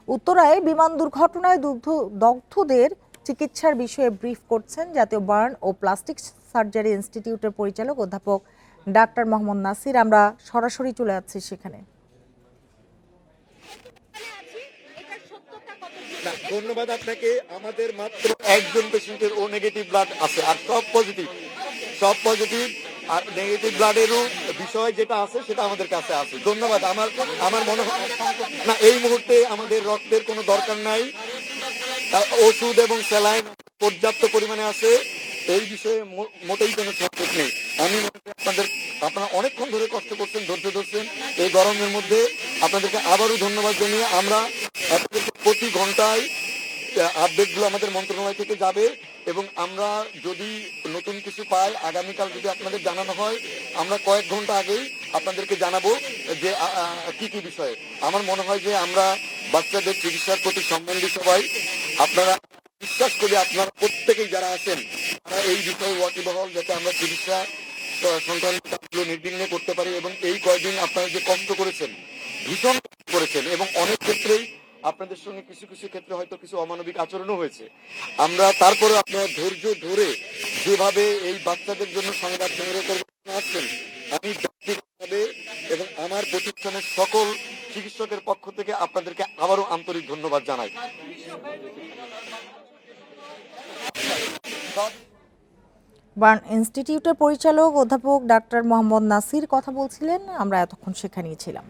উত্তরায় বিমান দুর্ঘটনায় দগ্ধদের চিকিৎসার বিষয়ে ব্রিফ করছেন জাতীয় বার্ন ও প্লাস্টিক সার্জারি ইনস্টিটিউটের পরিচালক অধ্যাপক ডাক্তার মোহাম্মদ নাসির। আমরা সরাসরি চলে যাচ্ছি সেখানে। ধন্যবাদ আপনাকে। আমাদের মাত্র একজন পেশেন্টের ও নেগেটিভ ব্লাড আছে, আর সব পজিটিভ। আর নেগেটিভ ব্লাডেরও বিষয় যেটা আছে সেটা আমাদের কাছে আছে। ধন্যবাদ। আমার মনে হয় না এই মুহূর্তে আমাদের রক্তের কোনো দরকার নাই। ওষুধ এবং স্যালাইন পর্যাপ্ত পরিমাণে আছে, এই বিষয়ে মোটেই কোনো সংকট নেই। আমি আপনারা অনেকক্ষণ ধরে কষ্ট করছেন, ধৈর্য ধরছেন এই গরমের মধ্যে। আপনাদেরকে আবারও ধন্যবাদ জানিয়ে আমরা প্রতি ঘন্টায় আপডেটগুলো আমাদের মন্ত্রণালয় থেকে যাবে এবং আমরা যদি নতুন কিছু পাই আগামীকাল যদি আপনাদের জানানো হয়, আমরা কয়েক ঘন্টা আগেই আপনাদেরকে জানাবো যে কি কি বিষয়ে। আমার মনে হয় যে আমরা বাচ্চাদের চিকিৎসার প্রতি সম্বন্ধী সবাই আপনারা বিশ্বাস করি, আপনারা প্রত্যেকেই যারা আছেন তারা এই বিষয়ে ওয়াকিবহাল, যাতে আমরা চিকিৎসা সংক্রান্ত কাজগুলো নির্বিঘ্নে করতে পারি। এবং এই কয়েকদিন আপনারা যে কষ্ট করেছেন, ভীষণ করেছেন, এবং অনেক ক্ষেত্রেই আপনাদের সঙ্গে কিছু কিছু ক্ষেত্রে হয়তো কিছু অমানবিক আচরণও হয়েছে। আমরা তারপরে আপনারা ধৈর্য ধরে যেভাবে এই বাচ্চাদের জন্য সংবাদ সংগ্রহ করে আসছেন, আমি ব্যক্তিগতভাবে এবং আমার প্রতিষ্ঠানের সকল চিকিৎসকের পক্ষ থেকে আপনাদেরকে আবারও আন্তরিক ধন্যবাদ জানাই। বার্ন ইনস্টিটিউটের পরিচালক অধ্যাপক ডাক্তার মোহাম্মদ নাসির কথা বলছিলেন। আমরা এতক্ষণ সেখানেই ছিলাম।